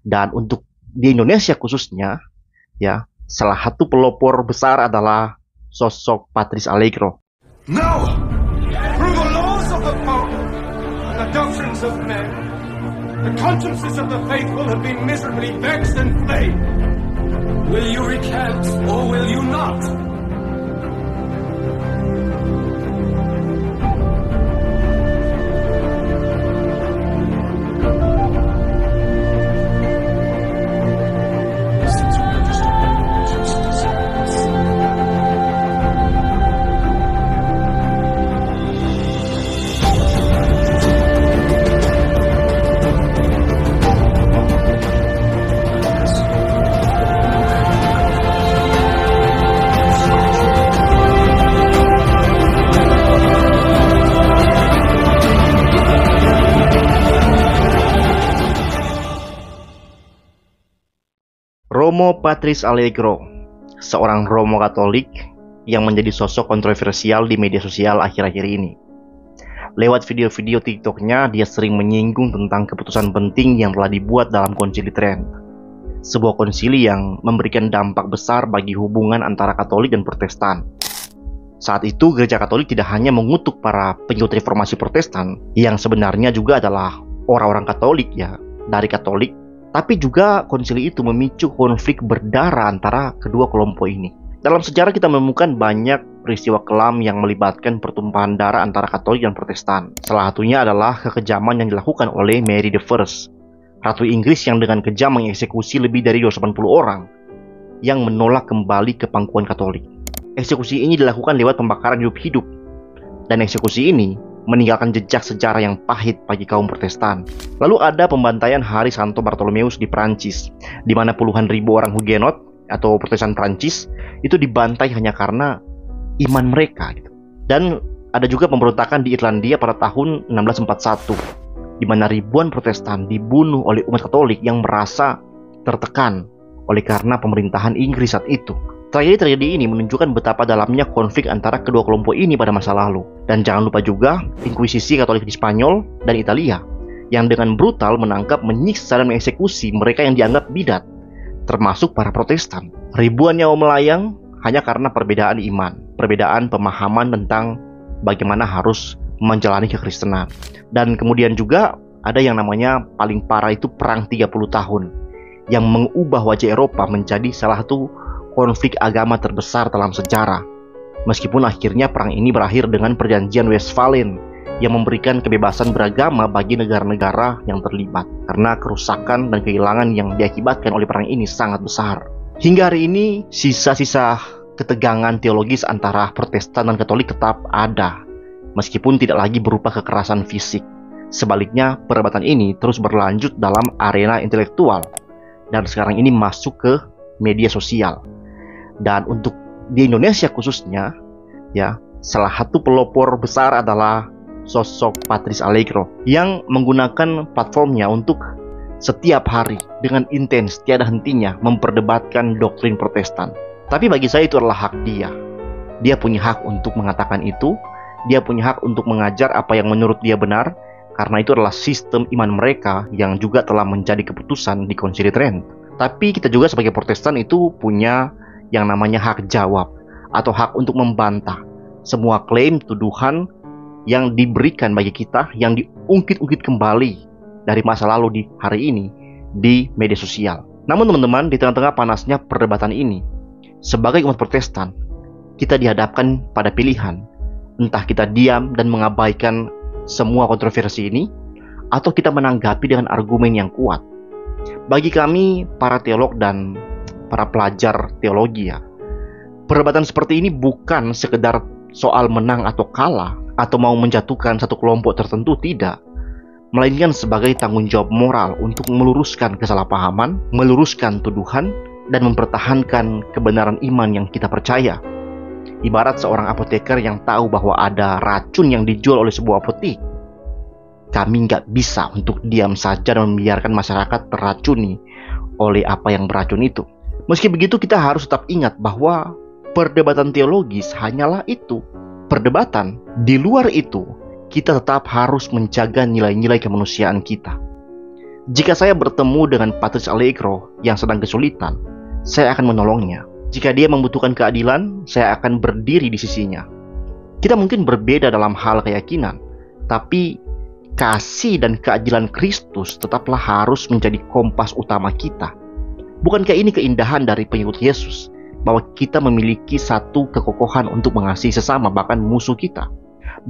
Dan untuk di Indonesia khususnya, ya, salah satu pelopor besar adalah sosok Patrice Allegro. No! Through the laws of the Pope and the doctrines of men, the consciences of the faithful have been miserably vexed and flayed. Will you recant or will you not? Romo Patrice Allegro, seorang Romo Katolik yang menjadi sosok kontroversial di media sosial akhir-akhir ini. Lewat video-video TikToknya, dia sering menyinggung tentang keputusan penting yang telah dibuat dalam Konsili Trent. Sebuah konsili yang memberikan dampak besar bagi hubungan antara Katolik dan Protestan. Saat itu, Gereja Katolik tidak hanya mengutuk para pengikut reformasi Protestan, yang sebenarnya juga adalah orang-orang Katolik ya, dari Katolik, tapi juga konsili itu memicu konflik berdarah antara kedua kelompok ini. Dalam sejarah kita menemukan banyak peristiwa kelam yang melibatkan pertumpahan darah antara Katolik dan Protestan. Salah satunya adalah kekejaman yang dilakukan oleh Mary the First, Ratu Inggris yang dengan kejam mengeksekusi lebih dari 280 orang yang menolak kembali ke pangkuan Katolik. Eksekusi ini dilakukan lewat pembakaran hidup-hidup, dan eksekusi ini meninggalkan jejak sejarah yang pahit bagi kaum Protestan. Lalu ada pembantaian Hari Santo Bartolomeus di Prancis, di mana puluhan ribu orang Huguenot atau Protestan Prancis itu dibantai hanya karena iman mereka. Dan ada juga pemberontakan di Irlandia pada tahun 1641, di mana ribuan Protestan dibunuh oleh umat Katolik yang merasa tertekan oleh karena pemerintahan Inggris saat itu. Tragedi-tragedi ini menunjukkan betapa dalamnya konflik antara kedua kelompok ini pada masa lalu. Dan jangan lupa juga Inkuisisi Katolik di Spanyol dan Italia yang dengan brutal menangkap, menyiksa, dan mengeksekusi mereka yang dianggap bidat, termasuk para Protestan. Ribuan nyawa melayang hanya karena perbedaan iman, perbedaan pemahaman tentang bagaimana harus menjalani kekristenan. Dan kemudian juga ada yang namanya paling parah itu Perang 30 tahun yang mengubah wajah Eropa menjadi salah satu konflik agama terbesar dalam sejarah. Meskipun akhirnya perang ini berakhir dengan perjanjian Westphalen yang memberikan kebebasan beragama bagi negara-negara yang terlibat, karena kerusakan dan kehilangan yang diakibatkan oleh perang ini sangat besar. Hingga hari ini, sisa-sisa ketegangan teologis antara Protestan dan Katolik tetap ada, meskipun tidak lagi berupa kekerasan fisik. Sebaliknya, perdebatan ini terus berlanjut dalam arena intelektual, dan sekarang ini masuk ke media sosial. Dan untuk di Indonesia khususnya, ya, salah satu pelopor besar adalah sosok Patrice Allegro yang menggunakan platformnya untuk setiap hari dengan intens tiada hentinya memperdebatkan doktrin Protestan. Tapi bagi saya itu adalah hak dia. Dia punya hak untuk mengatakan itu, dia punya hak untuk mengajar apa yang menurut dia benar, karena itu adalah sistem iman mereka yang juga telah menjadi keputusan di Konsili Trent. Tapi kita juga sebagai Protestan itu punya yang namanya hak jawab atau hak untuk membantah semua klaim tuduhan yang diberikan bagi kita, yang diungkit-ungkit kembali dari masa lalu di hari ini di media sosial. Namun teman-teman, di tengah-tengah panasnya perdebatan ini, sebagai umat Protestan, kita dihadapkan pada pilihan, entah kita diam dan mengabaikan semua kontroversi ini, atau kita menanggapi dengan argumen yang kuat. Bagi kami, para teolog dan para pelajar teologi ya, perdebatan seperti ini bukan sekedar soal menang atau kalah, atau mau menjatuhkan satu kelompok tertentu, tidak. Melainkan sebagai tanggung jawab moral untuk meluruskan kesalahpahaman, meluruskan tuduhan, dan mempertahankan kebenaran iman yang kita percaya. Ibarat seorang apoteker yang tahu bahwa ada racun yang dijual oleh sebuah apotek. Kami nggak bisa untuk diam saja dan membiarkan masyarakat terracuni oleh apa yang beracun itu. Meski begitu, kita harus tetap ingat bahwa perdebatan teologis hanyalah itu, perdebatan. Di luar itu, kita tetap harus menjaga nilai-nilai kemanusiaan kita. Jika saya bertemu dengan Patrice Allegro yang sedang kesulitan, saya akan menolongnya. Jika dia membutuhkan keadilan, saya akan berdiri di sisinya. Kita mungkin berbeda dalam hal keyakinan, tapi kasih dan keadilan Kristus tetaplah harus menjadi kompas utama kita. Bukankah ini keindahan dari pengikut Yesus, bahwa kita memiliki satu kekokohan untuk mengasihi sesama, bahkan musuh kita?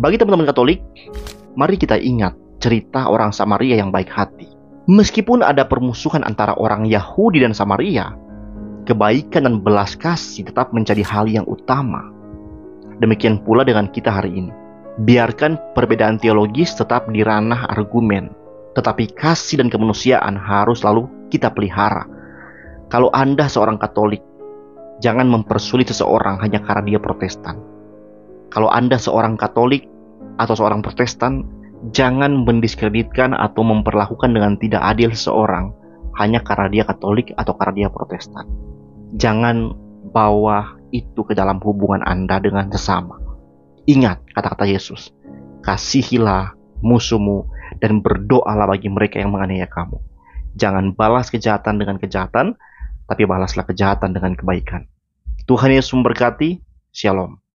Bagi teman-teman Katolik, mari kita ingat cerita orang Samaria yang baik hati. Meskipun ada permusuhan antara orang Yahudi dan Samaria, kebaikan dan belas kasih tetap menjadi hal yang utama. Demikian pula dengan kita hari ini. Biarkan perbedaan teologis tetap di ranah argumen, tetapi kasih dan kemanusiaan harus selalu kita pelihara. Kalau Anda seorang Katolik, jangan mempersulit seseorang hanya karena dia Protestan. Kalau Anda seorang Katolik atau seorang Protestan, jangan mendiskreditkan atau memperlakukan dengan tidak adil seseorang hanya karena dia Katolik atau karena dia Protestan. Jangan bawa itu ke dalam hubungan Anda dengan sesama. Ingat kata-kata Yesus, kasihilah musuhmu dan berdoalah bagi mereka yang menganiaya kamu. Jangan balas kejahatan dengan kejahatan, tapi balaslah kejahatan dengan kebaikan. Tuhan Yesus memberkati. Shalom.